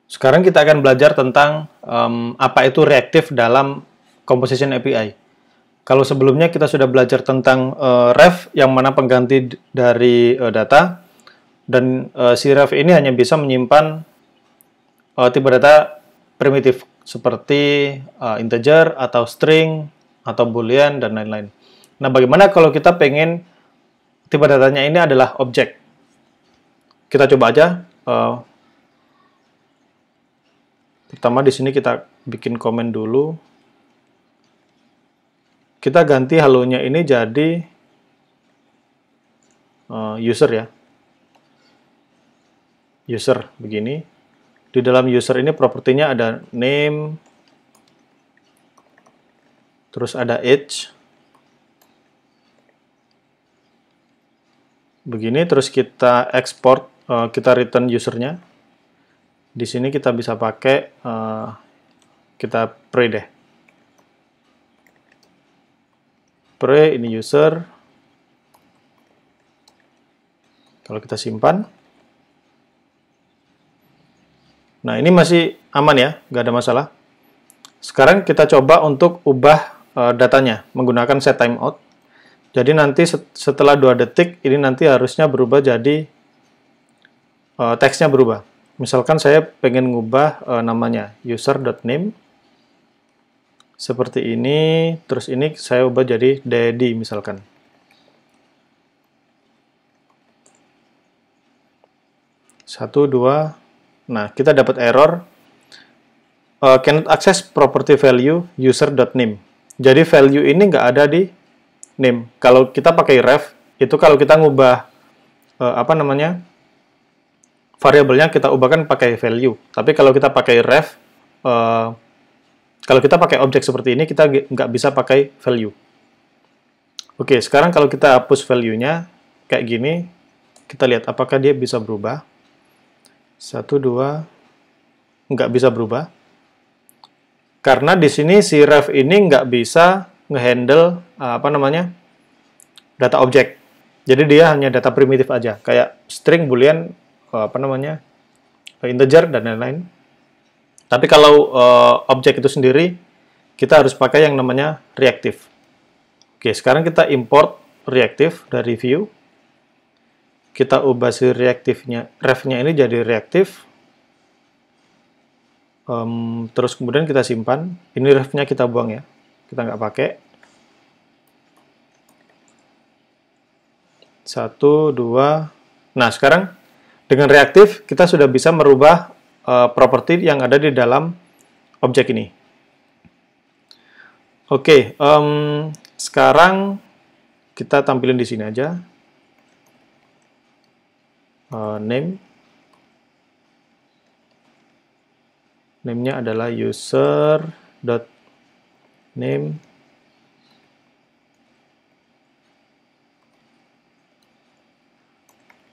Sekarang kita akan belajar tentang apa itu reaktif dalam Composition API. Kalau sebelumnya kita sudah belajar tentang ref yang mana pengganti dari data, dan si ref ini hanya bisa menyimpan tipe data primitif seperti integer atau string atau boolean dan lain-lain. Nah, bagaimana kalau kita pengen tipe datanya ini adalah objek? Kita coba aja. Pertama di sini kita bikin komen dulu. Kita ganti halonya ini jadi user ya. User begini. Di dalam user ini propertinya ada name, terus ada age. Begini, terus kita export, kita return usernya. Di sini kita bisa pakai, kita pre deh. Pre, ini user. Kalau kita simpan. Nah, ini masih aman ya, nggak ada masalah. Sekarang kita coba untuk ubah datanya menggunakan set timeout. Jadi nanti setelah 2 detik, ini nanti harusnya berubah jadi teksnya berubah. Misalkan saya pengen ngubah namanya user.name seperti ini, terus ini saya ubah jadi daddy misalkan. Satu, dua. Nah, kita dapat error cannot access property value user.name. Jadi value ini nggak ada di name. Kalau kita pakai ref, itu kalau kita ngubah variabelnya kita ubahkan pakai value. Tapi kalau kita pakai ref, kalau kita pakai objek seperti ini, kita nggak bisa pakai value. Oke, sekarang kalau kita hapus value-nya kayak gini, kita lihat apakah dia bisa berubah. 1, 2, nggak bisa berubah. Karena di sini si ref ini nggak bisa ngehandle data objek. Jadi dia hanya data primitif aja, kayak string, boolean, integer dan lain-lain. Tapi kalau objek itu sendiri, kita harus pakai yang namanya reaktif. Oke, sekarang kita import reaktif dari view. Kita ubah si reaktifnya, refnya ini jadi reaktif. Terus kemudian kita simpan. Ini refnya kita buang ya, kita nggak pakai. 1, 2. Nah, sekarang dengan reaktif kita sudah bisa merubah properti yang ada di dalam objek ini. Oke, sekarang kita tampilin di sini aja. Name-nya adalah user.name.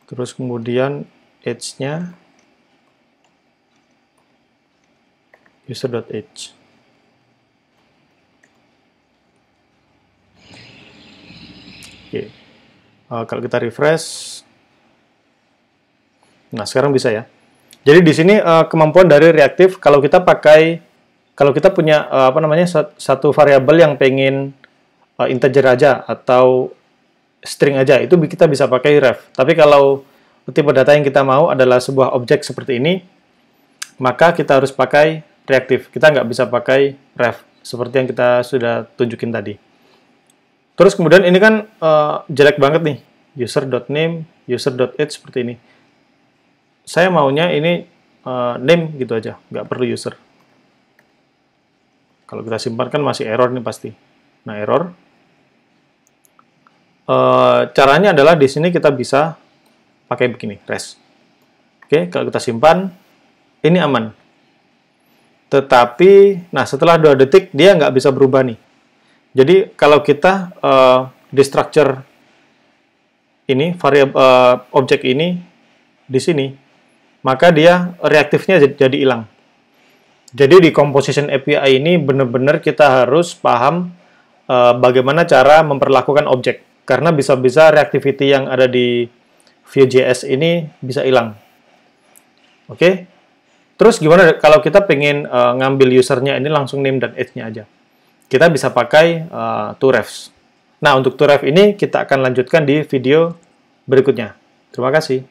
Terus kemudian age-nya user.age. Oke. Kalau kita refresh, nah sekarang bisa ya. Jadi di sini kemampuan dari reaktif, kalau kita punya satu variabel yang pengen integer aja atau string aja, itu kita bisa pakai ref. Tapi kalau tipe data yang kita mau adalah sebuah objek seperti ini, maka kita harus pakai reaktif. Kita nggak bisa pakai ref, seperti yang kita sudah tunjukin tadi. Terus kemudian ini kan jelek banget nih, user.name, user.age seperti ini. Saya maunya ini name gitu aja, nggak perlu user. Kalau kita simpan kan masih error nih pasti. Nah, error. Caranya adalah di sini kita bisa pakai begini, res. Oke, kalau kita simpan, ini aman. Tetapi, nah setelah 2 detik dia nggak bisa berubah nih. Jadi kalau kita destructure ini variabel objek ini di sini, maka dia reaktifnya jadi hilang. Jadi di Composition API ini benar-benar kita harus paham bagaimana cara memperlakukan objek. Karena bisa-bisa reactivity yang ada di Vue.js ini bisa hilang. Oke? Terus gimana kalau kita pengen ngambil usernya ini langsung name dan age-nya aja? Kita bisa pakai toRefs. Nah, untuk toRef ini kita akan lanjutkan di video berikutnya. Terima kasih.